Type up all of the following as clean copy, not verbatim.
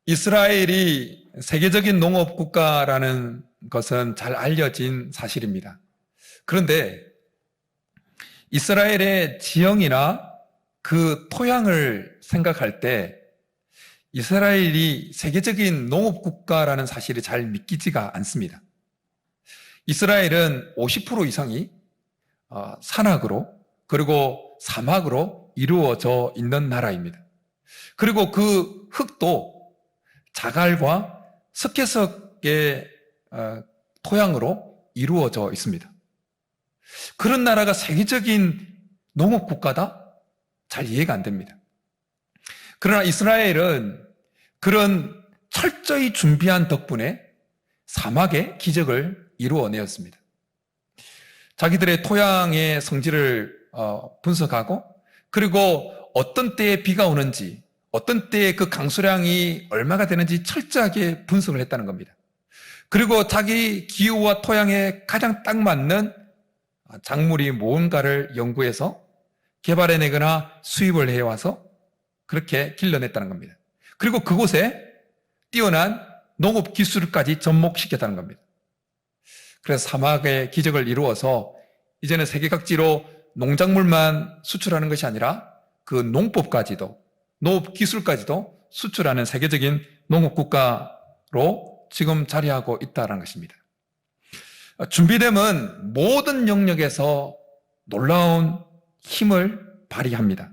이스라엘이 세계적인 농업 국가라는 것은 잘 알려진 사실입니다. 그런데 이스라엘의 지형이나 그 토양을 생각할 때 이스라엘이 세계적인 농업 국가라는 사실이 잘 믿기지가 않습니다. 이스라엘은 50% 이상이 산악으로 그리고 사막으로 이루어져 있는 나라입니다. 그리고 그 흙도 자갈과 석회석의 토양으로 이루어져 있습니다. 그런 나라가 세계적인 농업 국가다? 잘 이해가 안 됩니다. 그러나 이스라엘은 그런 철저히 준비한 덕분에 사막의 기적을 이루어내었습니다. 자기들의 토양의 성질을 분석하고 그리고 어떤 때에 비가 오는지 어떤 때에 그 강수량이 얼마가 되는지 철저하게 분석을 했다는 겁니다. 그리고 자기 기후와 토양에 가장 딱 맞는 작물이 뭔가를 연구해서 개발해내거나 수입을 해와서 그렇게 길러냈다는 겁니다. 그리고 그곳에 뛰어난 농업 기술까지 접목시켰다는 겁니다. 그래서 사막의 기적을 이루어서 이제는 세계 각지로 농작물만 수출하는 것이 아니라 그 농법까지도 농업 기술까지도 수출하는 세계적인 농업 국가로 지금 자리하고 있다는 것입니다. 준비되면 모든 영역에서 놀라운 힘을 발휘합니다.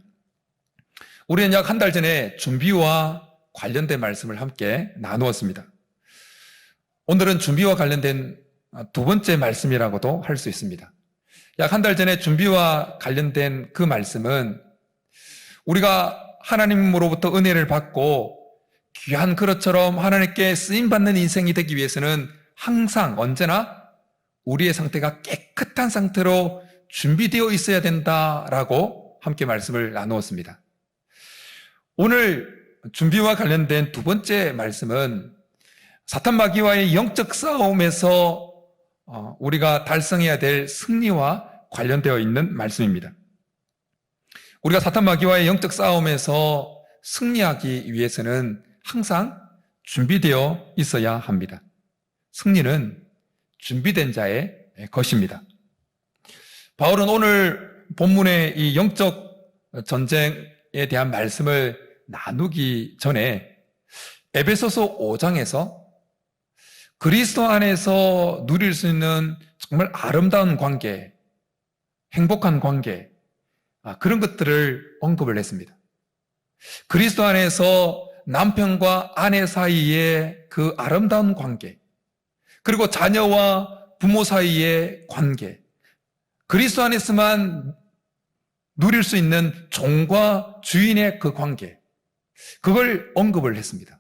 우리는 약 한 달 전에 준비와 관련된 말씀을 함께 나누었습니다. 오늘은 준비와 관련된 두 번째 말씀이라고도 할 수 있습니다. 약 한 달 전에 준비와 관련된 그 말씀은 우리가 하나님으로부터 은혜를 받고 귀한 그릇처럼 하나님께 쓰임받는 인생이 되기 위해서는 항상 언제나 우리의 상태가 깨끗한 상태로 준비되어 있어야 된다라고 함께 말씀을 나누었습니다. 오늘 준비와 관련된 두 번째 말씀은 사탄 마귀와의 영적 싸움에서 우리가 달성해야 될 승리와 관련되어 있는 말씀입니다. 우리가 사탄 마귀와의 영적 싸움에서 승리하기 위해서는 항상 준비되어 있어야 합니다. 승리는 준비된 자의 것입니다. 바울은 오늘 본문의 이 영적 전쟁에 대한 말씀을 나누기 전에 에베소서 5장에서 그리스도 안에서 누릴 수 있는 정말 아름다운 관계, 행복한 관계, 그런 것들을 언급을 했습니다. 그리스도 안에서 남편과 아내 사이의 그 아름다운 관계, 그리고 자녀와 부모 사이의 관계, 그리스도 안에서만 누릴 수 있는 종과 주인의 그 관계, 그걸 언급을 했습니다.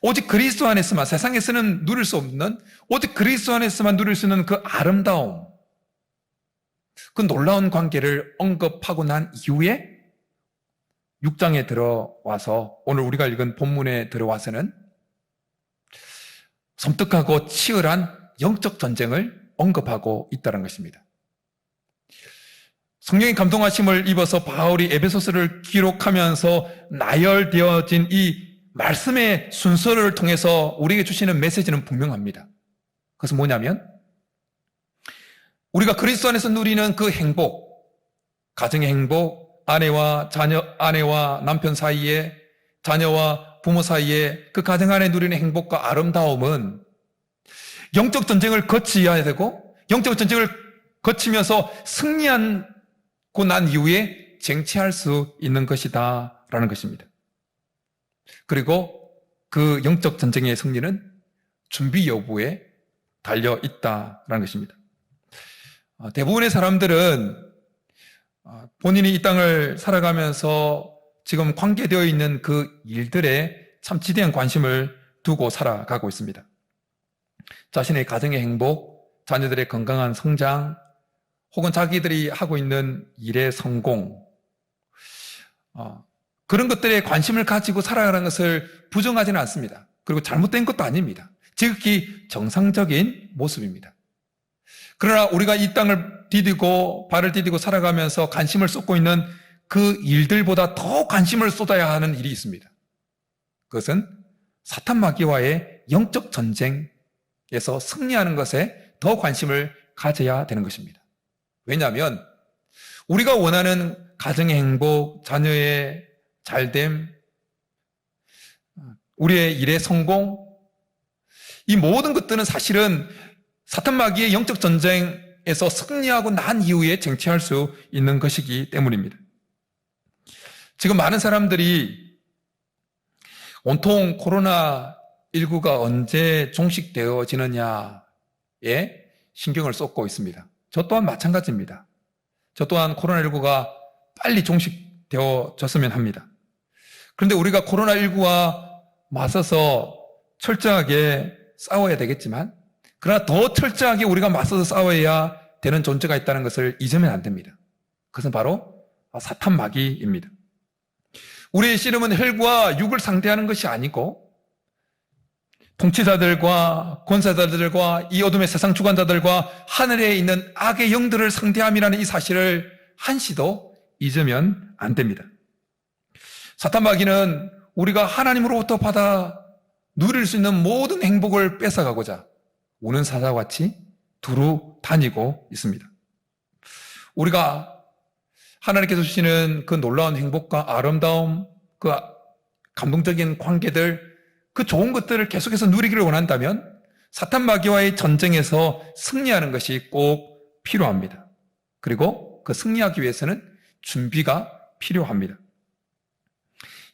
오직 그리스도 안에서만, 세상에서는 누릴 수 없는, 오직 그리스도 안에서만 누릴 수 있는 그 아름다움, 그 놀라운 관계를 언급하고 난 이후에 6장에 들어와서 오늘 우리가 읽은 본문에 들어와서는 섬뜩하고 치열한 영적 전쟁을 언급하고 있다는 것입니다. 성령의 감동하심을 입어서 바울이 에베소서를 기록하면서 나열되어진 이 말씀의 순서를 통해서 우리에게 주시는 메시지는 분명합니다. 그것은 뭐냐면 우리가 그리스도 안에서 누리는 그 행복, 가정의 행복, 아내와 남편 사이에, 자녀와 부모 사이에 그 가정 안에 누리는 행복과 아름다움은 영적 전쟁을 거쳐야 되고 영적 전쟁을 거치면서 승리하고 난 이후에 쟁취할 수 있는 것이다 라는 것입니다. 그리고 그 영적 전쟁의 승리는 준비 여부에 달려 있다라는 것입니다. 대부분의 사람들은 본인이 이 땅을 살아가면서 지금 관계되어 있는 그 일들에 참 지대한 관심을 두고 살아가고 있습니다. 자신의 가정의 행복, 자녀들의 건강한 성장, 혹은 자기들이 하고 있는 일의 성공, 그런 것들에 관심을 가지고 살아가는 것을 부정하지는 않습니다. 그리고 잘못된 것도 아닙니다. 지극히 정상적인 모습입니다. 그러나 우리가 이 땅을 발을 디디고 살아가면서 관심을 쏟고 있는 그 일들보다 더 관심을 쏟아야 하는 일이 있습니다. 그것은 사탄 마귀와의 영적 전쟁에서 승리하는 것에 더 관심을 가져야 되는 것입니다. 왜냐하면 우리가 원하는 가정의 행복, 자녀의 잘됨, 우리의 일의 성공, 이 모든 것들은 사실은 사탄 마귀의 영적 전쟁에서 승리하고 난 이후에 쟁취할 수 있는 것이기 때문입니다. 지금 많은 사람들이 온통 코로나19가 언제 종식되어지느냐에 신경을 쏟고 있습니다. 저 또한 마찬가지입니다. 저 또한 코로나19가 빨리 종식되어졌으면 합니다. 그런데 우리가 코로나19와 맞서서 철저하게 싸워야 되겠지만, 그러나 더 철저하게 우리가 맞서서 싸워야 되는 존재가 있다는 것을 잊으면 안 됩니다. 그것은 바로 사탄 마귀입니다. 우리의 씨름은 혈과 육을 상대하는 것이 아니고 통치자들과 권세자들과 이 어둠의 세상 주관자들과 하늘에 있는 악의 영들을 상대함이라는 이 사실을 한시도 잊으면 안 됩니다. 사탄 마귀는 우리가 하나님으로부터 받아 누릴 수 있는 모든 행복을 뺏어가고자 우는 사자와 같이 두루 다니고 있습니다. 우리가 하나님께서 주시는 그 놀라운 행복과 아름다움, 그 감동적인 관계들, 그 좋은 것들을 계속해서 누리기를 원한다면 사탄 마귀와의 전쟁에서 승리하는 것이 꼭 필요합니다. 그리고 그 승리하기 위해서는 준비가 필요합니다.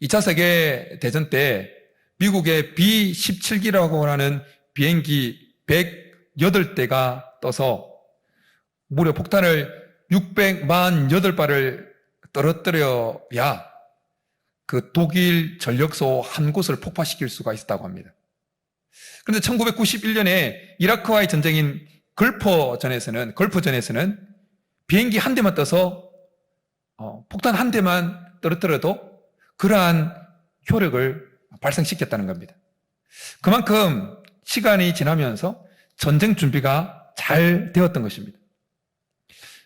2차 세계대전 때 미국의 B-17기라고 하는 비행기 108대가 떠서 무려 폭탄을 648발을 떨어뜨려야 그 독일 전력소 한 곳을 폭파시킬 수가 있었다고 합니다. 그런데 1991년에 이라크와의 전쟁인 걸프전에서는 비행기 한 대만 떠서 폭탄 한 대만 떨어뜨려도 그러한 효력을 발생시켰다는 겁니다. 그만큼 시간이 지나면서 전쟁 준비가 잘 되었던 것입니다.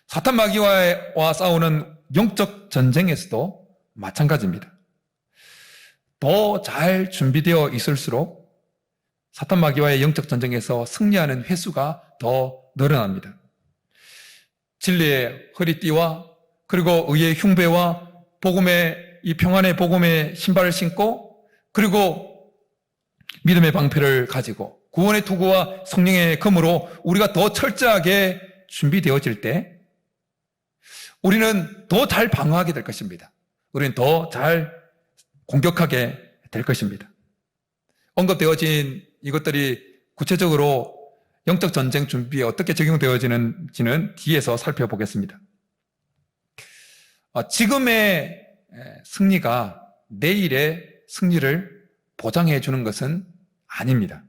사탄 마귀와 싸우는 영적 전쟁에서도 마찬가지입니다. 더 잘 준비되어 있을수록 사탄 마귀와의 영적 전쟁에서 승리하는 횟수가 더 늘어납니다. 진리의 허리띠와 그리고 의의 흉배와 복음의 이 평안의 복음의 신발을 신고 그리고 믿음의 방패를 가지고 구원의 투구와 성령의 검으로 우리가 더 철저하게 준비되어질 때 우리는 더 잘 방어하게 될 것입니다. 우리는 더 잘 공격하게 될 것입니다. 언급되어진 이것들이 구체적으로 영적 전쟁 준비에 어떻게 적용되어지는지는 뒤에서 살펴보겠습니다. 지금의 승리가 내일의 승리를 보장해 주는 것은 아닙니다.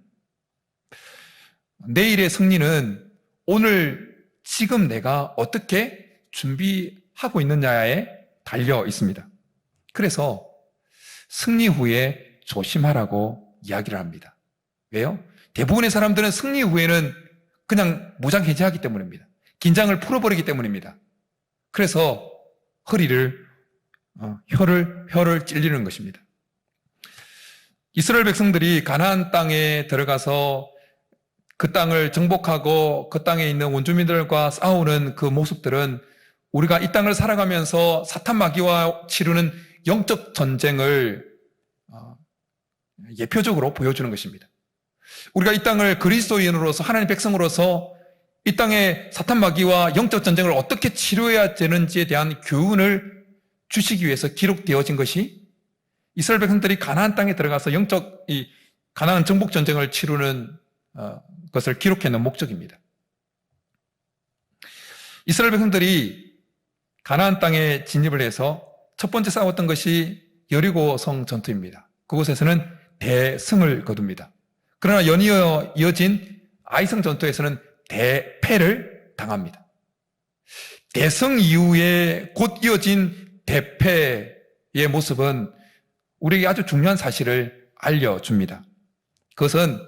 내일의 승리는 오늘 지금 내가 어떻게 준비하고 있느냐에 달려 있습니다. 그래서 승리 후에 조심하라고 이야기를 합니다. 왜요? 대부분의 사람들은 승리 후에는 그냥 무장해제하기 때문입니다. 긴장을 풀어버리기 때문입니다. 그래서 혀를 찔리는 것입니다. 이스라엘 백성들이 가나안 땅에 들어가서 그 땅을 정복하고 그 땅에 있는 원주민들과 싸우는 그 모습들은 우리가 이 땅을 살아가면서 사탄 마귀와 치르는 영적 전쟁을 예표적으로 보여주는 것입니다. 우리가 이 땅을 그리스도인으로서 하나님 백성으로서 이 땅에 사탄 마귀와 영적 전쟁을 어떻게 치료해야 되는지에 대한 교훈을 주시기 위해서 기록되어진 것이 이스라엘 백성들이 가나안 땅에 들어가서 가나안 정복 전쟁을 치르는 것을 기록해 놓은 목적입니다. 이스라엘 백성들이 가나안 땅에 진입을 해서 첫 번째 싸웠던 것이 여리고성 전투입니다. 그곳에서는 대승을 거둡니다. 그러나 연이어 이어진 아이성 전투에서는 대패를 당합니다. 대승 이후에 곧 이어진 대패의 모습은 우리에게 아주 중요한 사실을 알려줍니다. 그것은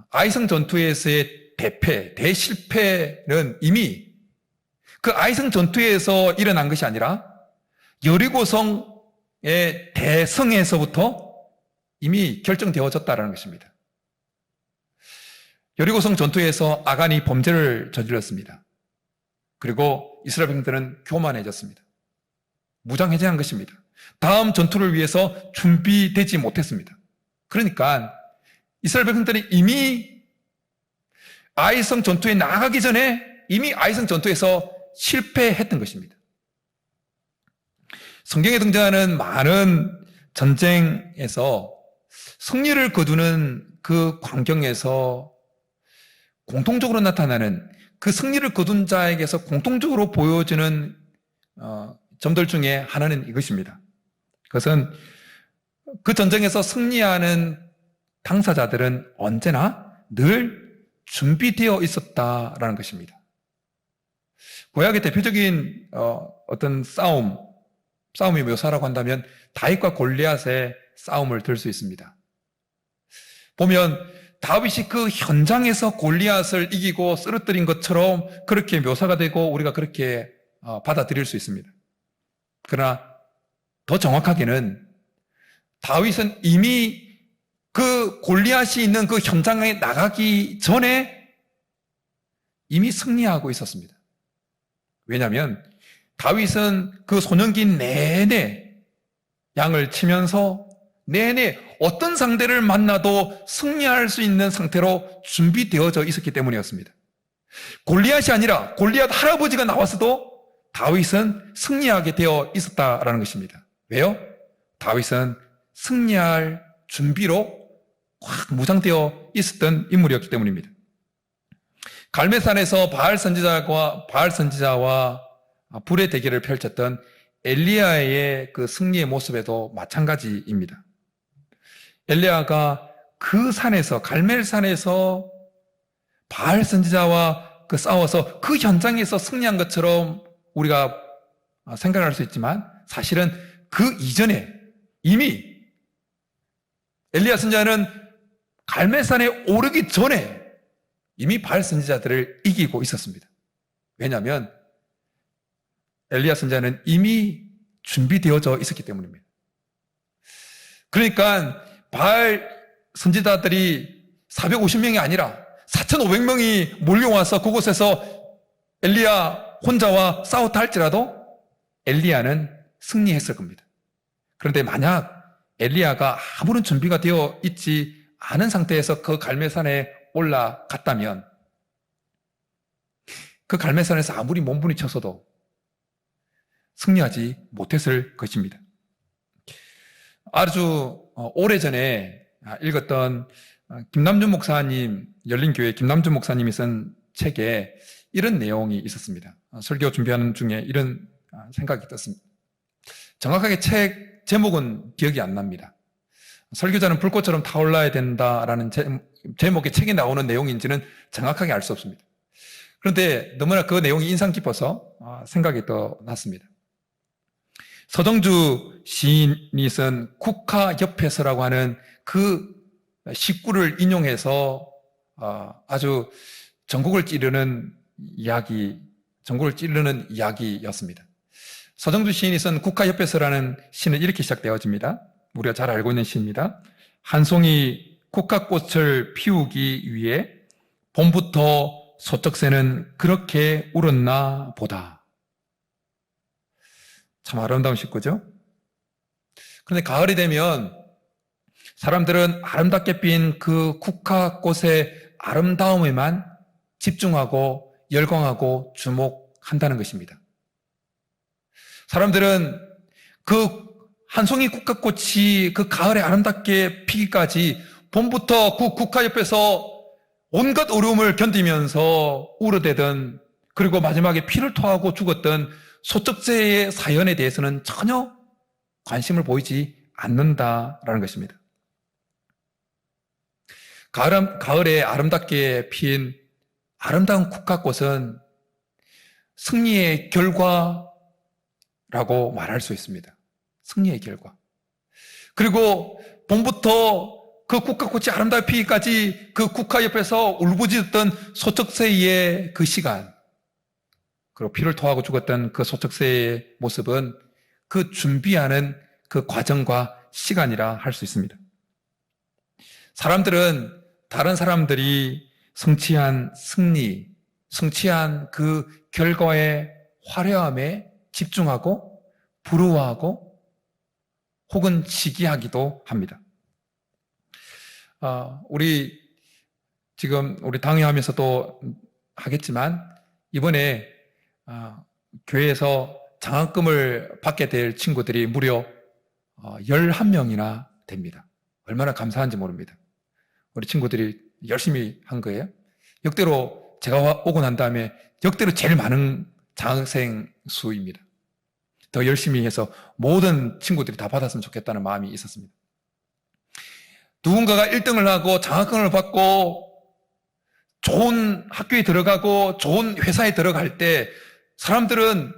아이성 전투에서의 대실패는 이미 그 아이성 전투에서 일어난 것이 아니라 여리고성의 대성에서부터 이미 결정되어졌다라는 것입니다. 여리고성 전투에서 아간이 범죄를 저질렀습니다. 그리고 이스라엘 백성들은 교만해졌습니다. 무장해제한 것입니다. 다음 전투를 위해서 준비되지 못했습니다. 그러니까 이스라엘 백성들이 이미 아이성 전투에 나가기 전에 이미 아이성 전투에서 실패했던 것입니다. 성경에 등장하는 많은 전쟁에서 승리를 거두는 그 광경에서 공통적으로 나타나는 그 승리를 거둔 자에게서 공통적으로 보여지는 점들 중에 하나는 이것입니다. 그것은 그 전쟁에서 승리하는 당사자들은 언제나 늘 준비되어 있었다라는 것입니다. 구약의 대표적인 어떤 싸움의 묘사라고 한다면 다윗과 골리앗의 싸움을 들 수 있습니다. 보면 다윗이 그 현장에서 골리앗을 이기고 쓰러뜨린 것처럼 그렇게 묘사가 되고 우리가 그렇게 받아들일 수 있습니다. 그러나 더 정확하게는 다윗은 이미 그 골리앗이 있는 그 현장에 나가기 전에 이미 승리하고 있었습니다. 왜냐하면 다윗은 그 소년기 내내 양을 치면서 내내 어떤 상대를 만나도 승리할 수 있는 상태로 준비되어져 있었기 때문이었습니다. 골리앗이 아니라 골리앗 할아버지가 나왔어도 다윗은 승리하게 되어 있었다라는 것입니다. 왜요? 다윗은 승리할 준비로 확 무장되어 있었던 인물이었기 때문입니다. 갈멜산에서 바알 선지자와 불의 대결을 펼쳤던 엘리야의 그 승리의 모습에도 마찬가지입니다. 엘리야가 그 산에서 갈멜산에서 바알 선지자와 그 싸워서 그 현장에서 승리한 것처럼 우리가 생각할 수 있지만 사실은 그 이전에 이미 엘리야 선지자는 갈멜산에 오르기 전에 이미 바알 선지자들을 이기고 있었습니다. 왜냐하면 엘리야 선지자는 이미 준비되어져 있었기 때문입니다. 그러니까 바알 선지자들이 450명이 아니라 4,500명이 몰려와서 그곳에서 엘리야 혼자와 싸웠다 할지라도 엘리야는 승리했을 겁니다. 그런데 만약 엘리야가 아무런 준비가 되어 있지 않은 상태에서 그 갈멜산에 올라갔다면 그 갈멜산에서 아무리 몸부림쳤어도 승리하지 못했을 것입니다. 아주 오래전에 읽었던 김남준 목사님, 열린교회 김남준 목사님이 쓴 책에 이런 내용이 있었습니다. 설교 준비하는 중에 이런 생각이 떴습니다. 정확하게 책 제목은 기억이 안 납니다. 설교자는 불꽃처럼 타올라야 된다라는 제목의 책에 나오는 내용인지는 정확하게 알 수 없습니다. 그런데 너무나 그 내용이 인상 깊어서 생각이 또 났습니다. 서정주 시인이 쓴 국화협회서라고 하는 그 식구를 인용해서 아주 전국을 찌르는 이야기였습니다. 서정주 시인이 쓴 국화협회서라는 시는 이렇게 시작되어집니다. 우리가 잘 알고 있는 시입니다. 한 송이 국화꽃을 피우기 위해 봄부터 소쩍새는 그렇게 울었나 보다. 참 아름다운 식구죠. 그런데 가을이 되면 사람들은 아름답게 핀 그 국화꽃의 아름다움에만 집중하고 열광하고 주목한다는 것입니다. 사람들은 그 한 송이 국화꽃이 그 가을에 아름답게 피기까지 봄부터 그 국화 옆에서 온갖 어려움을 견디면서 울어대던, 그리고 마지막에 피를 토하고 죽었던 소쩍새의 사연에 대해서는 전혀 관심을 보이지 않는다라는 것입니다. 가을에 아름답게 핀 아름다운 국화꽃은 승리의 결과라고 말할 수 있습니다. 승리의 결과. 그리고 봄부터 그 국화꽃이 아름답게 피기까지 그 국화 옆에서 울부짖었던 소쩍새의 그 시간, 그리고 피를 토하고 죽었던 그 소쩍새의 모습은 그 준비하는 그 과정과 시간이라 할 수 있습니다. 사람들은 다른 사람들이 성취한 승리, 성취한 그 결과의 화려함에 집중하고 부러워하고 혹은 시기하기도 합니다. 우리 지금 우리 당회하면서도 하겠지만 이번에 교회에서 장학금을 받게 될 친구들이 무려 11명이나 됩니다. 얼마나 감사한지 모릅니다. 우리 친구들이 열심히 한 거예요. 역대로 제가 오고 난 다음에 역대로 제일 많은 장학생 수입니다. 더 열심히 해서 모든 친구들이 다 받았으면 좋겠다는 마음이 있었습니다. 누군가가 1등을 하고 장학금을 받고 좋은 학교에 들어가고 좋은 회사에 들어갈 때 사람들은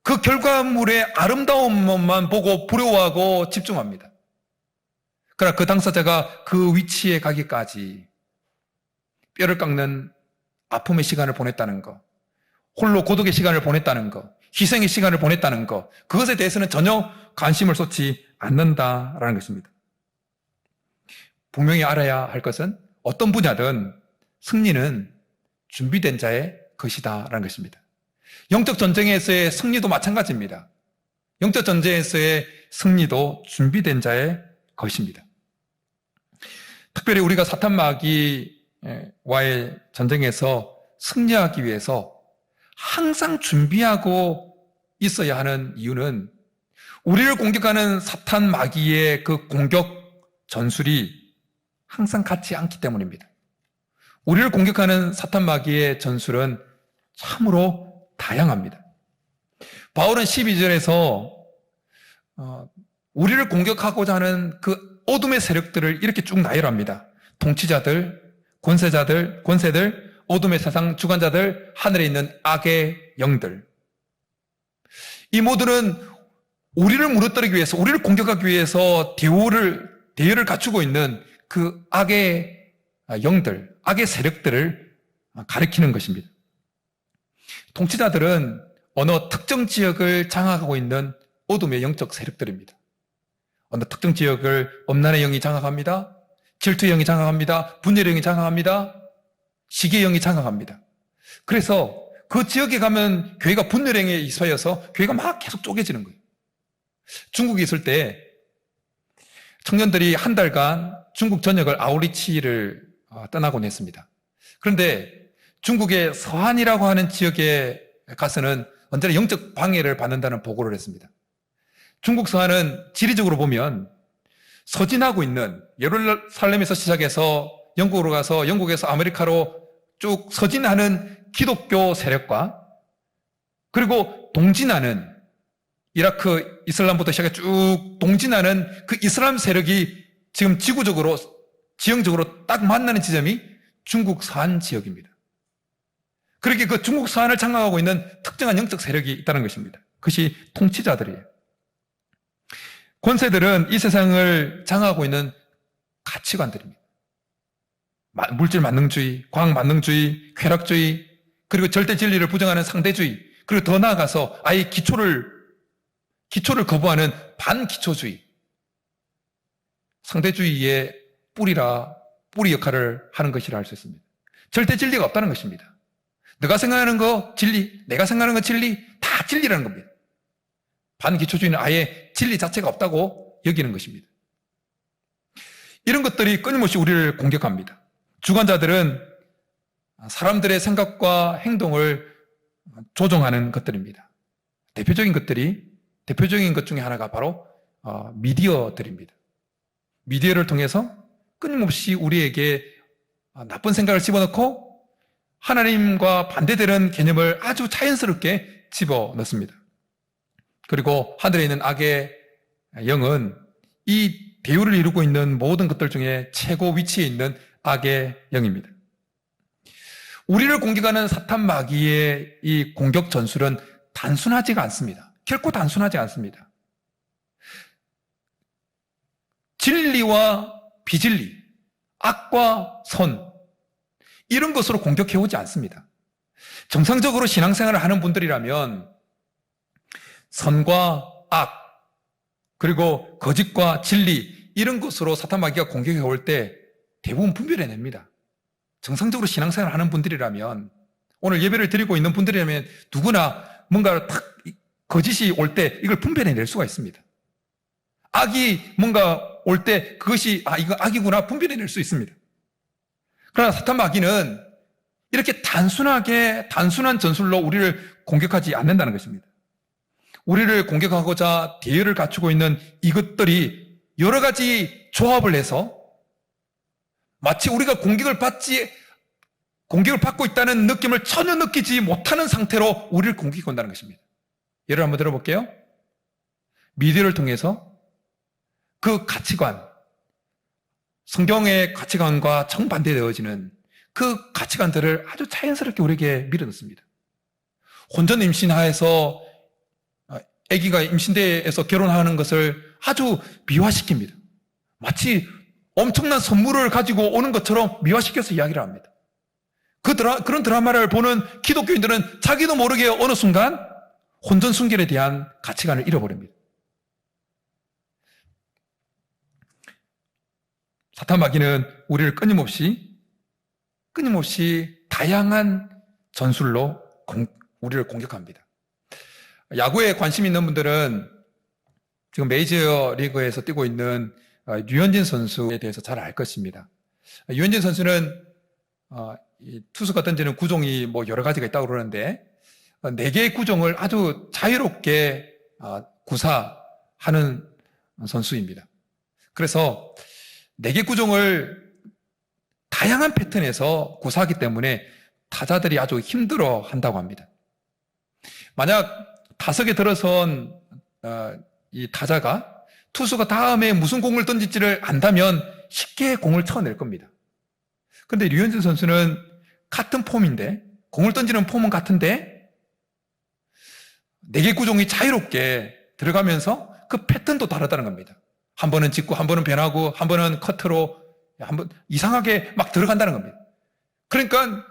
그 결과물의 아름다움만 보고 부러워하고 집중합니다. 그러나 그 당사자가 그 위치에 가기까지 뼈를 깎는 아픔의 시간을 보냈다는 것, 홀로 고독의 시간을 보냈다는 것, 희생의 시간을 보냈다는 것, 그것에 대해서는 전혀 관심을 쏟지 않는다라는 것입니다. 분명히 알아야 할 것은 어떤 분야든 승리는 준비된 자의 것이다라는 것입니다. 영적 전쟁에서의 승리도 마찬가지입니다. 영적 전쟁에서의 승리도 준비된 자의 것입니다. 특별히 우리가 사탄 마귀와의 전쟁에서 승리하기 위해서 항상 준비하고 있어야 하는 이유는 우리를 공격하는 사탄 마귀의 그 공격 전술이 항상 같지 않기 때문입니다. 우리를 공격하는 사탄 마귀의 전술은 참으로 다양합니다. 바울은 12절에서 우리를 공격하고자 하는 그 어둠의 세력들을 이렇게 쭉 나열합니다. 통치자들, 권세들, 어둠의 세상 주관자들, 하늘에 있는 악의 영들. 이 모두는 우리를 무너뜨리기 위해서, 우리를 공격하기 위해서 대열을 갖추고 있는 그 악의 영들, 악의 세력들을 가리키는 것입니다. 통치자들은 어느 특정 지역을 장악하고 있는 어둠의 영적 세력들입니다. 어느 특정 지역을 엄난의 영이 장악합니다. 질투의 영이 장악합니다. 분열의 영이 장악합니다. 시기의 영이 장악합니다. 그래서 그 지역에 가면 교회가 분열의 영에 휩싸여서 교회가 막 계속 쪼개지는 거예요. 중국에 있을 때 청년들이 한 달간 중국 전역을 아우리치를 떠나곤 했습니다. 그런데 중국의 서한이라고 하는 지역에 가서는 언제나 영적 방해를 받는다는 보고를 했습니다. 중국 서한은 지리적으로 보면 서진하고 있는 예루살렘에서 시작해서 영국으로 가서 영국에서 아메리카로 쭉 서진하는 기독교 세력과 그리고 동진하는 이라크 이슬람부터 시작해 쭉 동진하는 그 이슬람 세력이 지금 지형적으로 딱 만나는 지점이 중국 서한 지역입니다. 그렇게 그 중국 서한을 장악하고 있는 특정한 영적 세력이 있다는 것입니다. 그것이 통치자들이에요. 권세들은 이 세상을 장악하고 있는 가치관들입니다. 물질 만능주의, 과학 만능주의, 쾌락주의, 그리고 절대 진리를 부정하는 상대주의, 그리고 더 나아가서 아예 기초를 거부하는 반기초주의, 상대주의의 뿌리 역할을 하는 것이라 할 수 있습니다. 절대 진리가 없다는 것입니다. 너가 생각하는 거 진리, 내가 생각하는 거 진리, 다 진리라는 겁니다. 반기초주의는 아예 진리 자체가 없다고 여기는 것입니다. 이런 것들이 끊임없이 우리를 공격합니다. 주관자들은 사람들의 생각과 행동을 조종하는 것들입니다. 대표적인 것 중에 하나가 바로 미디어들입니다. 미디어를 통해서 끊임없이 우리에게 나쁜 생각을 집어넣고 하나님과 반대되는 개념을 아주 자연스럽게 집어넣습니다. 그리고 하늘에 있는 악의 영은 이 대우를 이루고 있는 모든 것들 중에 최고 위치에 있는 악의 영입니다. 우리를 공격하는 사탄 마귀의 이 공격 전술은 단순하지가 않습니다. 결코 단순하지 않습니다. 진리와 비진리, 악과 선, 이런 것으로 공격해오지 않습니다. 정상적으로 신앙생활을 하는 분들이라면 선과 악, 그리고 거짓과 진리, 이런 것으로 사탄 마귀가 공격해 올 때 대부분 분별해냅니다. 정상적으로 신앙생활 하는 분들이라면, 오늘 예배를 드리고 있는 분들이라면 누구나 뭔가 탁 거짓이 올 때 이걸 분별해낼 수가 있습니다. 악이 뭔가 올 때 그것이 이거 악이구나 분별해낼 수 있습니다. 그러나 사탄 마귀는 이렇게 단순한 전술로 우리를 공격하지 않는다는 것입니다. 우리를 공격하고자 대열을 갖추고 있는 이것들이 여러 가지 조합을 해서 마치 우리가 공격을 받고 있다는 느낌을 전혀 느끼지 못하는 상태로 우리를 공격해 온다는 것입니다. 예를 한번 들어볼게요. 미디어를 통해서 그 가치관, 성경의 가치관과 정반대되어지는 그 가치관들을 아주 자연스럽게 우리에게 밀어넣습니다. 혼전 임신하에서 아기가 임신대에서 결혼하는 것을 아주 미화시킵니다. 마치 엄청난 선물을 가지고 오는 것처럼 미화시켜서 이야기를 합니다. 그런 드라마를 보는 기독교인들은 자기도 모르게 어느 순간 혼전 순결에 대한 가치관을 잃어버립니다. 사탄 마귀는 우리를 끊임없이 다양한 전술로 우리를 공격합니다. 야구에 관심 있는 분들은 지금 메이저 리그에서 뛰고 있는 류현진 선수에 대해서 잘 알 것입니다. 류현진 선수는 투수가 던지는 구종이 여러 가지가 있다고 그러는데 4개의 구종을 아주 자유롭게 구사하는 선수입니다. 그래서 4개 구종을 다양한 패턴에서 구사하기 때문에 타자들이 아주 힘들어 한다고 합니다. 만약 타석에 들어선 이 타자가 투수가 다음에 무슨 공을 던질지를 안다면 쉽게 공을 쳐낼 겁니다. 그런데 류현진 선수는 같은 폼인데, 공을 던지는 폼은 같은데 4개 구종이 자유롭게 들어가면서 그 패턴도 다르다는 겁니다. 한 번은 직구, 한 번은 변하고, 한 번은 커트로, 한 번 이상하게 막 들어간다는 겁니다. 그러니까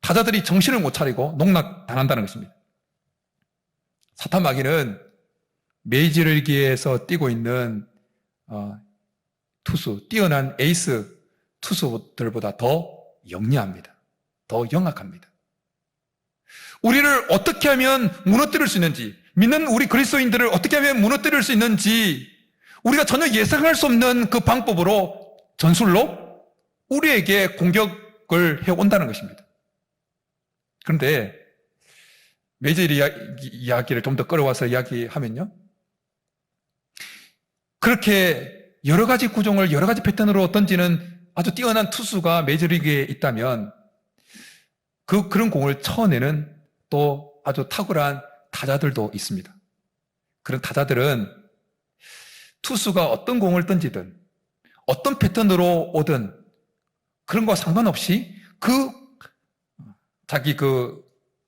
타자들이 정신을 못 차리고 농락당한다는 것입니다. 사탄 마귀는 메이저리그에서 뛰고 있는 뛰어난 에이스 투수들보다 더 영리합니다. 더 영악합니다. 우리를 어떻게 하면 무너뜨릴 수 있는지, 믿는 우리 그리스도인들을 어떻게 하면 무너뜨릴 수 있는지 우리가 전혀 예상할 수 없는 그 방법으로, 전술로 우리에게 공격을 해온다는 것입니다. 그런데 메이저리그 이야기를 좀 더 끌어와서 이야기하면요, 그렇게 여러 가지 구종을 여러 가지 패턴으로 던지는 아주 뛰어난 투수가 메이저리그에 있다면 그런 공을 쳐내는 또 아주 탁월한 타자들도 있습니다. 그런 타자들은 투수가 어떤 공을 던지든 어떤 패턴으로 오든 그런 거 상관없이 자기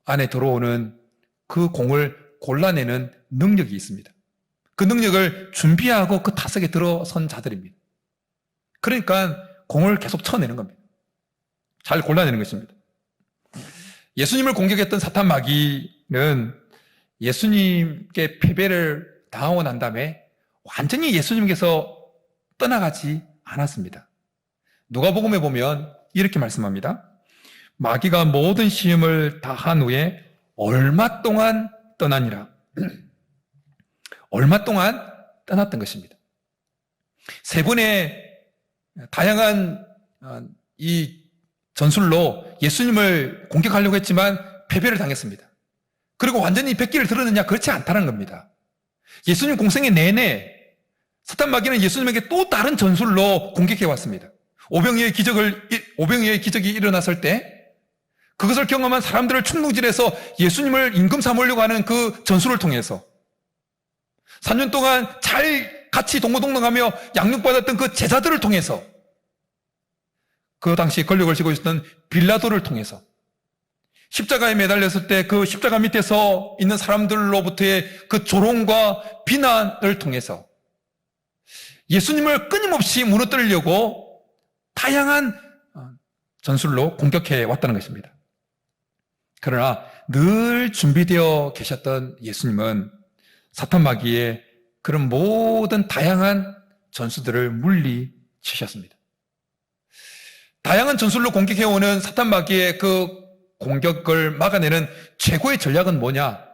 안에 들어오는 그 공을 골라내는 능력이 있습니다. 그 능력을 준비하고 그 타석에 들어선 자들입니다. 그러니까 공을 계속 쳐내는 겁니다. 잘 골라내는 것입니다. 예수님을 공격했던 사탄 마귀는 예수님께 패배를 당하고 난 다음에 완전히 예수님께서 떠나가지 않았습니다. 누가복음에 보면 이렇게 말씀합니다. 마귀가 모든 시험을 다 한 후에 얼마 동안 떠나니라. 얼마 동안 떠났던 것입니다. 3번의 다양한 이 전술로 예수님을 공격하려고 했지만 패배를 당했습니다. 그리고 완전히 백기를 들었느냐? 그렇지 않다는 겁니다. 예수님 공생의 내내 사탄 마귀는 예수님에게 또 다른 전술로 공격해 왔습니다. 오병이어의 기적이 일어났을 때 그것을 경험한 사람들을 충동질해서 예수님을 임금 삼으려고 하는 그 전술을 통해서 3년 동안 잘 같이 동고동락하며 양육받았던 그 제자들을 통해서 그 당시 권력을 쥐고 있었던 빌라도를 통해서 십자가에 매달렸을 때 그 십자가 밑에서 있는 사람들로부터의 그 조롱과 비난을 통해서 예수님을 끊임없이 무너뜨리려고 다양한 전술로 공격해 왔다는 것입니다. 그러나 늘 준비되어 계셨던 예수님은 사탄 마귀의 그런 모든 다양한 전술들을 물리치셨습니다. 다양한 전술로 공격해오는 사탄 마귀의 그 공격을 막아내는 최고의 전략은 뭐냐?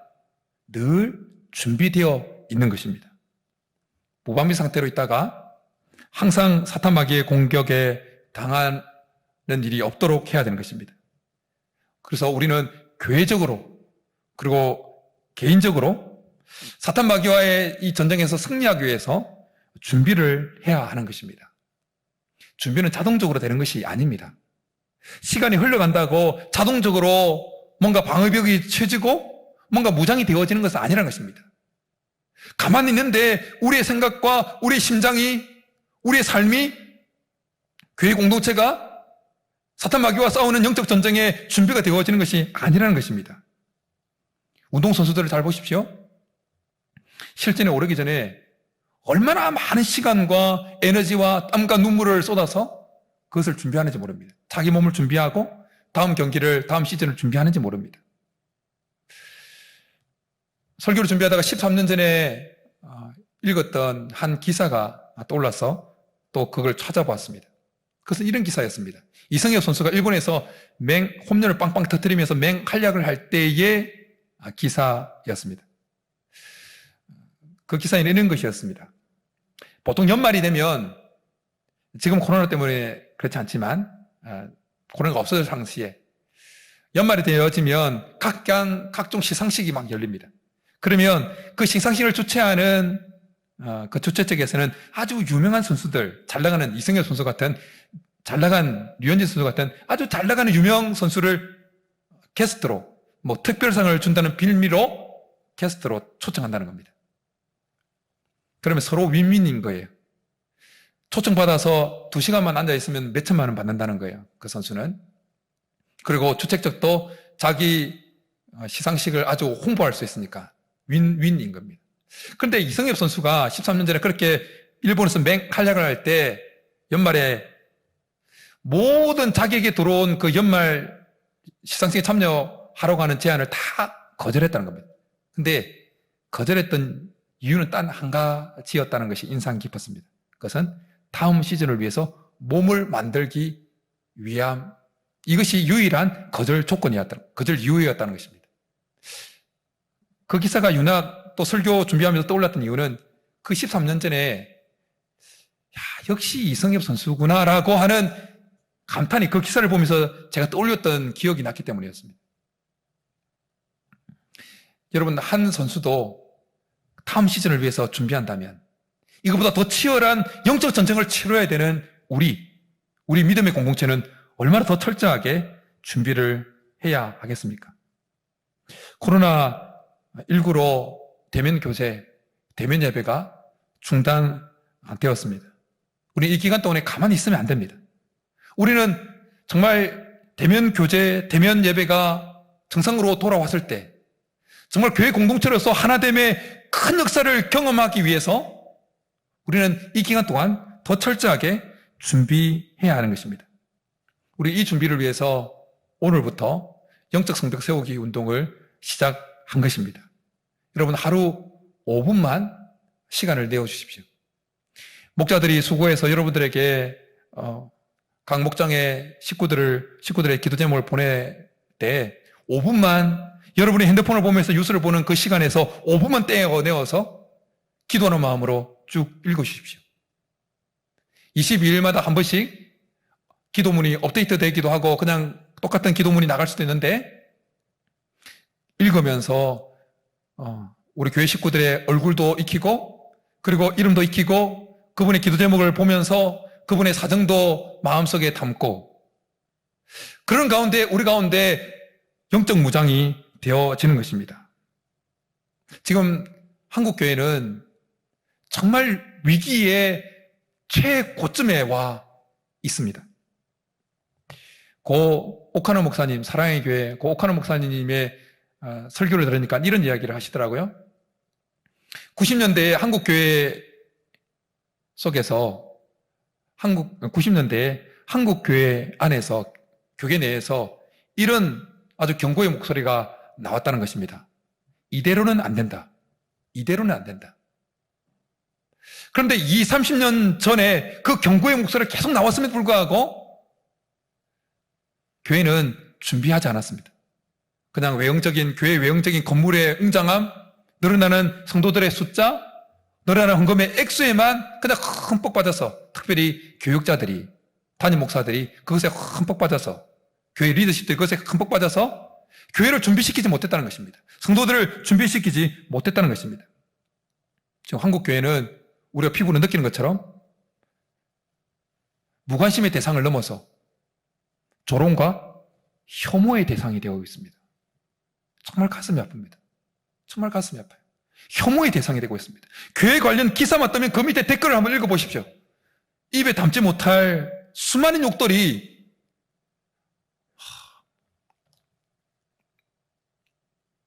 늘 준비되어 있는 것입니다. 무방비 상태로 있다가 항상 사탄 마귀의 공격에 당하는 일이 없도록 해야 되는 것입니다. 그래서 우리는 교회적으로 그리고 개인적으로 사탄 마귀와의 이 전쟁에서 승리하기 위해서 준비를 해야 하는 것입니다. 준비는 자동적으로 되는 것이 아닙니다. 시간이 흘러간다고 자동적으로 뭔가 방어벽이 쳐지고 뭔가 무장이 되어지는 것은 아니라는 것입니다. 가만히 있는데 우리의 생각과 우리의 심장이, 우리의 삶이, 교회 공동체가 사탄 마귀와 싸우는 영적 전쟁에 준비가 되어지는 것이 아니라는 것입니다. 운동선수들을 잘 보십시오. 실전에 오르기 전에 얼마나 많은 시간과 에너지와 땀과 눈물을 쏟아서 그것을 준비하는지 모릅니다. 자기 몸을 준비하고 다음 경기를, 다음 시즌을 준비하는지 모릅니다. 설교를 준비하다가 13년 전에 읽었던 한 기사가 떠올라서 또 그걸 찾아봤습니다. 그것은 이런 기사였습니다. 이승엽 선수가 일본에서 홈런을 빵빵 터뜨리면서 맹활약을 할 때의 기사였습니다. 그 기사에는 이런 것이었습니다. 보통 연말이 되면, 지금 코로나 때문에 그렇지 않지만 코로나가 없어질 당시에 연말이 되어지면 각종 시상식이 막 열립니다. 그러면 그 시상식을 주최하는 그 주최 측에서는 아주 유명한 선수들, 잘 나가는 이승엽 선수 같은, 잘 나간 류현진 선수 같은 아주 잘 나가는 유명 선수를 게스트로, 특별상을 준다는 빌미로 게스트로 초청한다는 겁니다. 그러면 서로 윈윈인 거예요. 초청받아서 2시간만 앉아있으면 몇 천만 원 받는다는 거예요. 그 선수는. 그리고 주최 측도 자기 시상식을 아주 홍보할 수 있으니까 윈윈인 겁니다. 그런데 이승엽 선수가 13년 전에 그렇게 일본에서 맹활약을 할 때 연말에 모든 자기에게 들어온 그 연말 시상식에 참여하려고 하는 제안을 다 거절했다는 겁니다. 근데 거절했던 이유는 단 한 가지였다는 것이 인상 깊었습니다. 그것은 다음 시즌을 위해서 몸을 만들기 위함, 이것이 유일한 거절 이유였다는 것입니다. 그 기사가 유나 또 설교 준비하면서 떠올랐던 이유는 그 13년 전에 역시 이승엽 선수구나라고 하는 감탄이 그 기사를 보면서 제가 떠올렸던 기억이 났기 때문이었습니다. 여러분, 한 선수도 다음 시즌을 위해서 준비한다면 이것보다 더 치열한 영적 전쟁을 치러야 되는 우리 믿음의 공동체는 얼마나 더 철저하게 준비를 해야 하겠습니까? 코로나19로 대면 교제, 대면 예배가 중단되었습니다. 우리 이 기간 동안에 가만히 있으면 안 됩니다. 우리는 정말 대면 교제, 대면 예배가 정상으로 돌아왔을 때 정말 교회 공동체로서 하나됨의 큰 역사를 경험하기 위해서 우리는 이 기간 동안 더 철저하게 준비해야 하는 것입니다. 우리 이 준비를 위해서 오늘부터 영적 성벽 세우기 운동을 시작한 것입니다. 여러분, 하루 5분만 시간을 내어주십시오. 목자들이 수고해서 여러분들에게 각 목장의 식구들의 기도 제목을 보낼 때 5분만 여러분이 핸드폰을 보면서 뉴스를 보는 그 시간에서 5분만 떼어내어서 기도하는 마음으로 쭉 읽으십시오. 22일마다 한 번씩 기도문이 업데이트 되기도 하고 그냥 똑같은 기도문이 나갈 수도 있는데 읽으면서 우리 교회 식구들의 얼굴도 익히고 그리고 이름도 익히고 그분의 기도 제목을 보면서 그분의 사정도 마음속에 담고 그런 가운데 우리 가운데 영적 무장이 되어지는 것입니다. 지금 한국교회는 정말 위기의 최고점에 와 있습니다. 고 오카노 목사님, 사랑의 교회 고 오카노 목사님의 설교를 들으니까 이런 이야기를 하시더라고요. 90년대에 한국교회 속에서 90년대에 한국교회 안에서 교계 내에서 이런 아주 경고의 목소리가 나왔다는 것입니다. 이대로는 안 된다. 이대로는 안 된다. 그런데 30년 전에 그 경고의 목소리가 계속 나왔음에도 불구하고 교회는 준비하지 않았습니다. 그냥 교회 외형적인 건물의 웅장함, 늘어나는 성도들의 숫자, 늘어나는 헌금의 액수에만 그냥 흠뻑 빠져서, 특별히 교육자들이, 담임 목사들이 그것에 흠뻑 빠져서, 교회 리더십들이 그것에 흠뻑 빠져서 교회를 준비시키지 못했다는 것입니다. 성도들을 준비시키지 못했다는 것입니다. 지금 한국 교회는 우리가 피부로 느끼는 것처럼 무관심의 대상을 넘어서 조롱과 혐오의 대상이 되어 있습니다. 정말 가슴이 아픕니다. 정말 가슴이 아파요. 혐오의 대상이 되고 있습니다. 교회 관련 기사만 뜨면 그 밑에 댓글을 한번 읽어보십시오. 입에 담지 못할 수많은 욕들이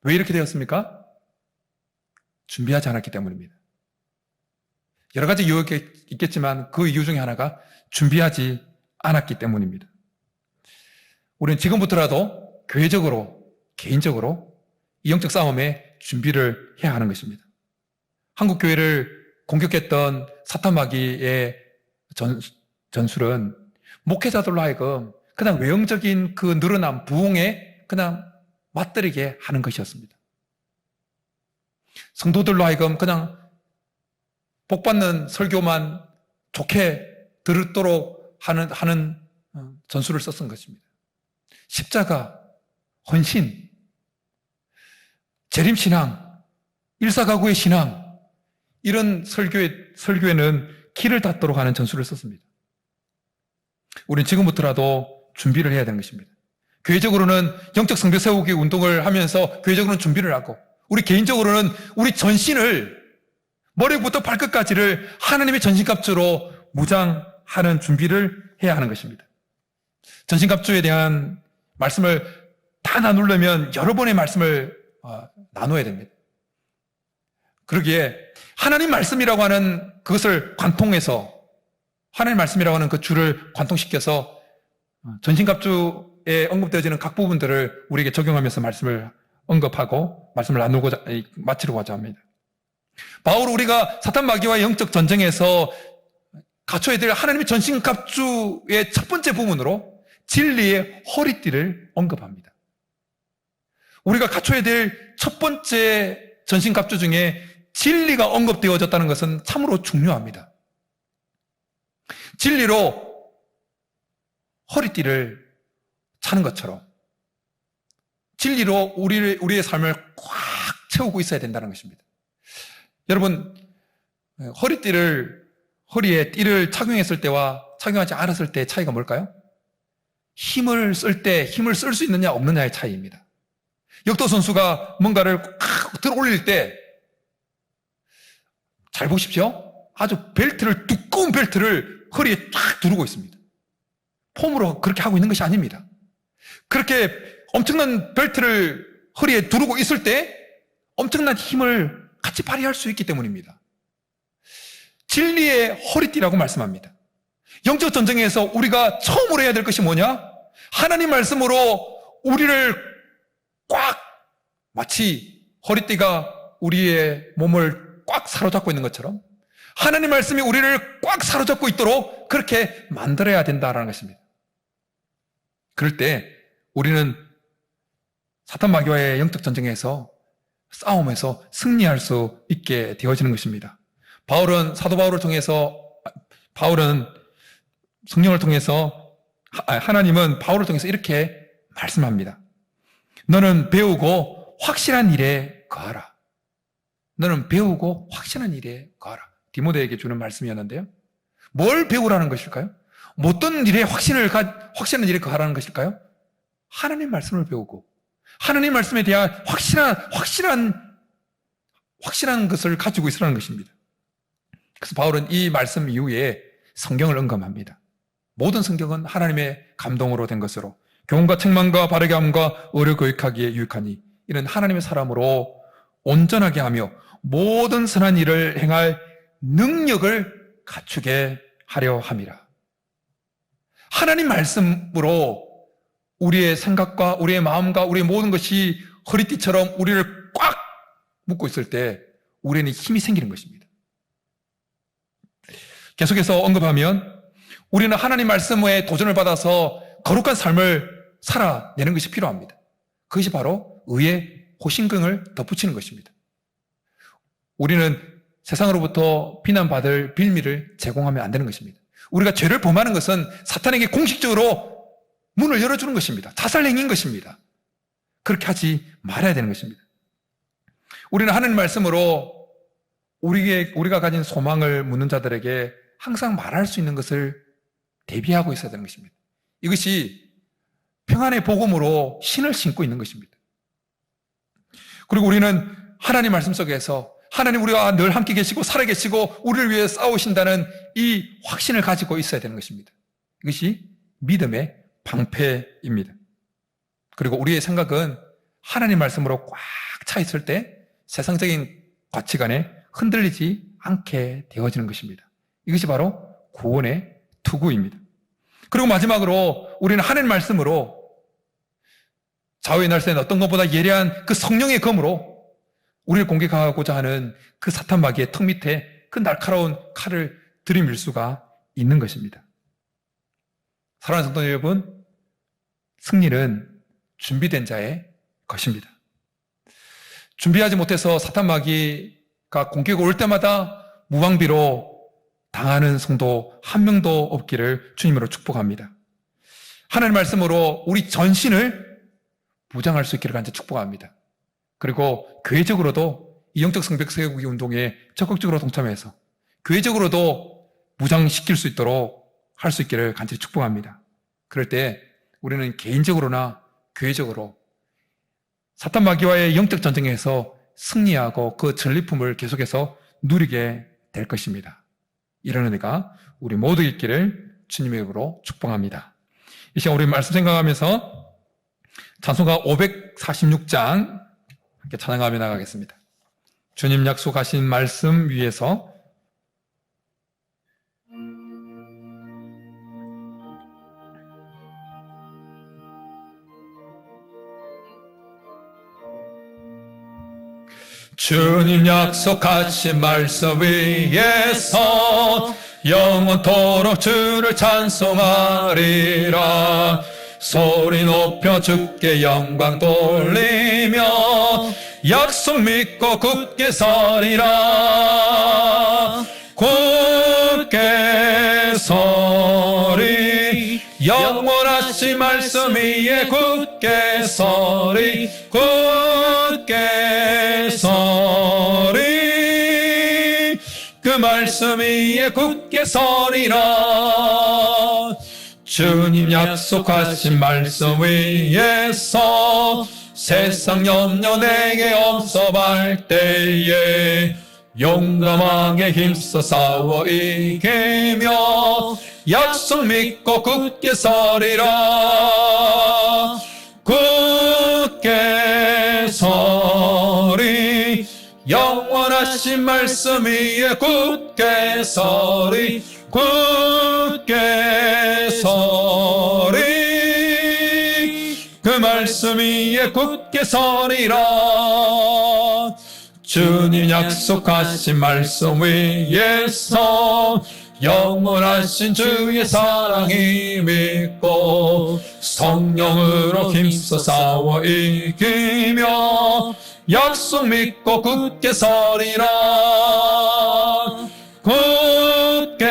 왜 이렇게 되었습니까? 준비하지 않았기 때문입니다. 여러 가지 이유가 있겠지만 그 이유 중에 하나가 준비하지 않았기 때문입니다. 우리는 지금부터라도 교회적으로, 개인적으로 이 영적 싸움에 준비를 해야 하는 것입니다. 한국 교회를 공격했던 사탄 마귀의 전술은 목회자들로 하여금 그냥 외형적인 그 늘어난 부흥에 그냥 맞들이게 하는 것이었습니다. 성도들로 하여금 그냥 복받는 설교만 좋게 들도록 하는 전술을 썼던 것입니다. 십자가, 헌신, 재림신앙, 일사가구의 신앙, 이런 설교에는 키를 닫도록 하는 전술을 썼습니다. 우리는 지금부터라도 준비를 해야 되는 것입니다. 교회적으로는 영적 성벽 세우기 운동을 하면서 교회적으로는 준비를 하고, 우리 개인적으로는 우리 전신을 머리부터 발끝까지를 하나님의 전신갑주로 무장하는 준비를 해야 하는 것입니다. 전신갑주에 대한 말씀을 다 나누려면 여러 번의 말씀을 나눠야 됩니다. 그러기에 하나님 말씀이라고 하는 그것을 관통해서, 하나님 말씀이라고 하는 그 줄을 관통시켜서 전신갑주에 언급되어지는 각 부분들을 우리에게 적용하면서 말씀을 언급하고 말씀을 마치려고 합니다. 바울, 우리가 사탄 마귀와 영적 전쟁에서 갖춰야 될 하나님의 전신갑주의 첫 번째 부분으로 진리의 허리띠를 언급합니다. 우리가 갖춰야 될 첫 번째 전신갑주 중에 진리가 언급되어졌다는 것은 참으로 중요합니다. 진리로 허리띠를 차는 것처럼 진리로 우리의 삶을 꽉 채우고 있어야 된다는 것입니다. 여러분, 허리에 띠를 착용했을 때와 착용하지 않았을 때의 차이가 뭘까요? 힘을 쓸 때 힘을 쓸 수 있느냐 없느냐의 차이입니다. 역도 선수가 뭔가를 꽉 들어 올릴 때, 잘 보십시오. 아주 두꺼운 벨트를 허리에 쫙 두르고 있습니다. 폼으로 그렇게 하고 있는 것이 아닙니다. 그렇게 엄청난 벨트를 허리에 두르고 있을 때 엄청난 힘을 같이 발휘할 수 있기 때문입니다. 진리의 허리띠라고 말씀합니다. 영적 전쟁에서 우리가 처음으로 해야 될 것이 뭐냐? 하나님 말씀으로 우리를 꽉, 마치 허리띠가 우리의 몸을 꽉 사로잡고 있는 것처럼 하나님 말씀이 우리를 꽉 사로잡고 있도록 그렇게 만들어야 된다는 것입니다. 그럴 때 우리는 사탄 마귀와의 영적 전쟁에서 싸움에서 승리할 수 있게 되어지는 것입니다. 사도 바울을 통해서, 성령을 통해서, 하나님은 바울을 통해서 이렇게 말씀합니다. 너는 배우고 확실한 일에 거하라. 너는 배우고 확실한 일에 거하라. 디모데에게 주는 말씀이었는데요. 뭘 배우라는 것일까요? 어떤 일에 확실한 일에 거하라는 것일까요? 하나님 말씀을 배우고 하나님 말씀에 대한 확실한 것을 가지고 있으라는 것입니다. 그래서 바울은 이 말씀 이후에 성경을 언급합니다. 모든 성경은 하나님의 감동으로 된 것으로 교훈과 책망과 바르게 함과 의를 교육하기에 유익하니 이는 하나님의 사람으로 온전하게 하며 모든 선한 일을 행할 능력을 갖추게 하려 함이라. 하나님 말씀으로 우리의 생각과 우리의 마음과 우리의 모든 것이 허리띠처럼 우리를 꽉 묶고 있을 때 우리는 힘이 생기는 것입니다. 계속해서 언급하면 우리는 하나님 말씀에 도전을 받아서 거룩한 삶을 살아내는 것이 필요합니다. 그것이 바로 의의 호신경을 덧붙이는 것입니다. 우리는 세상으로부터 비난받을 빌미를 제공하면 안 되는 것입니다. 우리가 죄를 범하는 것은 사탄에게 공식적으로 문을 열어주는 것입니다. 자살행위인 것입니다. 그렇게 하지 말아야 되는 것입니다. 우리는 하나님 말씀으로 우리가 가진 소망을 묻는 자들에게 항상 말할 수 있는 것을 대비하고 있어야 되는 것입니다. 이것이 평안의 복음으로 신을 신고 있는 것입니다. 그리고 우리는 하나님 말씀 속에서 하나님 우리와 늘 함께 계시고 살아계시고 우리를 위해 싸우신다는 이 확신을 가지고 있어야 되는 것입니다. 이것이 믿음의 방패입니다. 그리고 우리의 생각은 하나님 말씀으로 꽉 차 있을 때 세상적인 가치관에 흔들리지 않게 되어지는 것입니다. 이것이 바로 구원의 투구입니다. 그리고 마지막으로 우리는 하나님 말씀으로 좌우의 날새는 어떤 것보다 예리한 그 성령의 검으로 우리를 공격하고자 하는 그 사탄 마귀의 턱 밑에 그 날카로운 칼을 들이밀 수가 있는 것입니다. 사랑하는 성도 여러분, 승리는 준비된 자의 것입니다. 준비하지 못해서 사탄 마귀가 공격이 올 때마다 무방비로 당하는 성도 한 명도 없기를 주님으로 축복합니다. 하나님 말씀으로 우리 전신을 무장할 수 있기를 간절히 축복합니다. 그리고 교회적으로도 이 영적 성벽 세우기 운동에 적극적으로 동참해서 교회적으로도 무장시킬 수 있도록 할 수 있기를 간절히 축복합니다. 그럴 때 우리는 개인적으로나 교회적으로 사탄 마귀와의 영적 전쟁에서 승리하고 그 전리품을 계속해서 누리게 될 것입니다. 이런 은혜가 우리 모두 있기를 주님의 이름으로 축복합니다. 이 시간 우리 말씀 생각하면서 찬송가 546장 함께 찬양하며 나가겠습니다. 주님 약속하신 말씀 위에서 주님 약속하신 말씀 위에서 영원토록 주를 찬송하리라. 소리 높여 주께 영광 돌리며 약속 믿고 굳게 서리라. 굳게 서리 영원하신 말씀 위에 굳게 서리 굳게 서리 그 말씀 위에 굳게 서리라. 주님 약속하신 말씀 위에서 세상 염려 내게 없어할 때에 용감하게 힘써 싸워 이기며 약속 믿고 굳게 서리라. 굳게 서리 영원하신 말씀 위에 굳게 서리 굳게 서리 그 말씀 위에 굳게 서리라. 주님 약속하신 말씀 위에서 영원하신 주의 사랑이 믿고 성령으로 힘써 싸워 이기며 약속 믿고 굳게 서리라. 굳게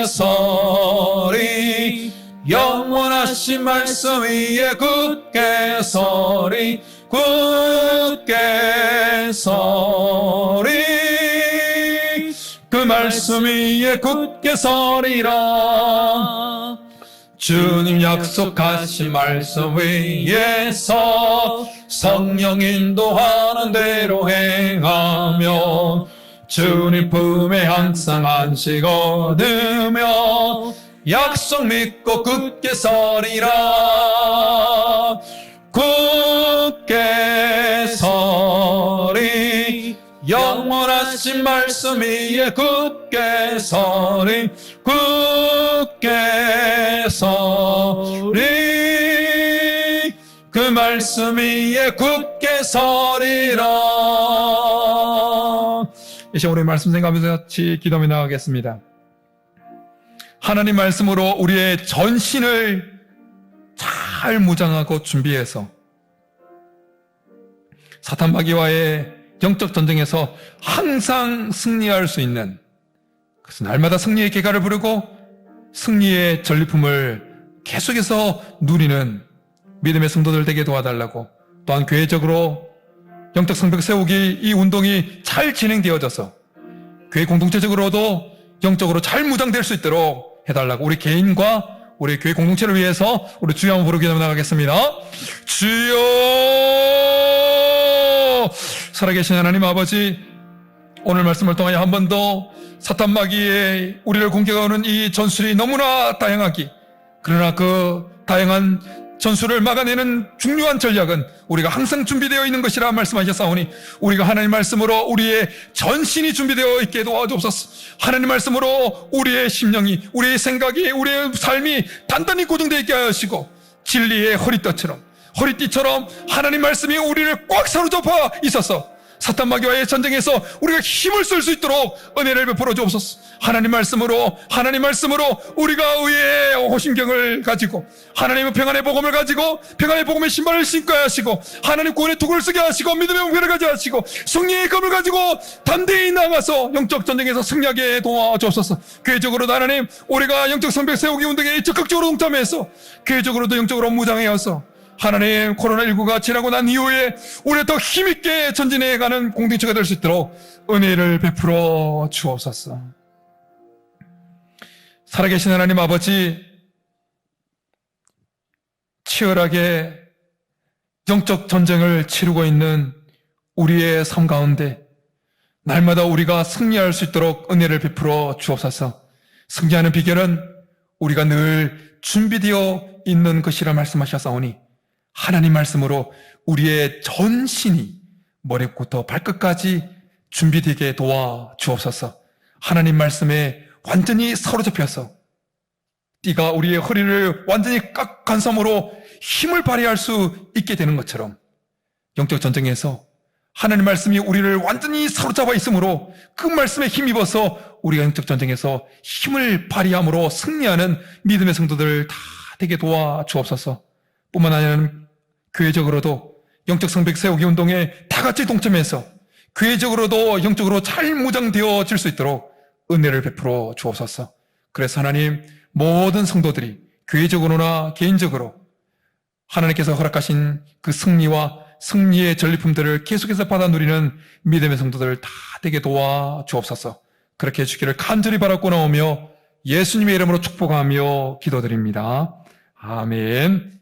서리 영원하신 말씀 위에 굳게 서리 굳게 서리 그 말씀 위에 굳게 서리라. 주님 약속하신 말씀 위에서 성령 인도하는 대로 행하며 주님 품에 항상 안식 얻으며 약속 믿고 굳게 서리라. 굳게 서리 영원하신 말씀 위에 굳게 서리 굳게 서리 그 말씀 위에 굳게 서리라. 이 시간 우리 말씀 생각하면서 같이 기도하며 나가겠습니다. 하나님 말씀으로 우리의 전신을 잘 잘 무장하고 준비해서 사탄 마귀와의 영적 전쟁에서 항상 승리할 수 있는, 그래서 날마다 승리의 계가를 부르고 승리의 전리품을 계속해서 누리는 믿음의 성도들 되게 도와달라고, 또한 교회적으로 영적 성벽 세우기 이 운동이 잘 진행되어져서 교회 공동체적으로도 영적으로 잘 무장될 수 있도록 해달라고, 우리 개인과 우리 교회 공동체를 위해서 우리 주여 한번 부르게 나가겠습니다. 주여! 살아계신 하나님 아버지, 오늘 말씀을 통하여 한 번 더 사탄 마귀의 우리를 공격하는 이 전술이 너무나 다양하기, 그러나 그 다양한 전술을 막아내는 중요한 전략은 우리가 항상 준비되어 있는 것이라 말씀하셨사오니, 우리가 하나님 말씀으로 우리의 전신이 준비되어 있게 도와주옵소서. 하나님 말씀으로 우리의 심령이, 우리의 생각이, 우리의 삶이 단단히 고정되어 있게 하시고, 진리의 허리띠처럼 하나님 말씀이 우리를 꽉 사로잡아 있어서 사탄 마귀와의 전쟁에서 우리가 힘을 쓸 수 있도록 은혜를 베풀어 주옵소서. 하나님 말씀으로 우리가 의의 호심경을 가지고, 하나님의 평안의 복음을 가지고 평안의 복음의 신발을 신고 하시고, 하나님 구원의 도구를 쓰게 하시고, 믿음의 무게를 가져 하시고, 승리의 검을 가지고 담대히 나가서 영적 전쟁에서 승리하게 도와주옵소서. 교회적으로도 하나님, 우리가 영적 성벽 세우기 운동에 적극적으로 동참해서 교회적으로도 영적으로 무장해서 하나님, 코로나19가 지나고 난 이후에 우리가 더 힘있게 전진해가는 공동체가 될 수 있도록 은혜를 베풀어 주옵소서. 살아계신 하나님 아버지, 치열하게 영적 전쟁을 치르고 있는 우리의 삶 가운데 날마다 우리가 승리할 수 있도록 은혜를 베풀어 주옵소서. 승리하는 비결은 우리가 늘 준비되어 있는 것이라 말씀하셨사오니, 하나님 말씀으로 우리의 전신이 머리부터 발끝까지 준비되게 도와 주옵소서. 하나님 말씀에 완전히 사로잡혀서 띠가 우리의 허리를 완전히 간섬으로 힘을 발휘할 수 있게 되는 것처럼, 영적 전쟁에서 하나님 말씀이 우리를 완전히 사로잡아 있으므로 그 말씀에 힘입어서 우리가 영적 전쟁에서 힘을 발휘함으로 승리하는 믿음의 성도들 다 되게 도와 주옵소서. 뿐만 아니라 교회적으로도 영적 성벽 세우기 운동에 다 같이 동참해서 교회적으로도 영적으로 잘 무장되어질 수 있도록 은혜를 베풀어 주옵소서. 그래서 하나님, 모든 성도들이 교회적으로나 개인적으로 하나님께서 허락하신 그 승리와 승리의 전리품들을 계속해서 받아 누리는 믿음의 성도들 다 되게 도와 주옵소서. 그렇게 해주기를 간절히 바라고 나오며 예수님의 이름으로 축복하며 기도드립니다. 아멘.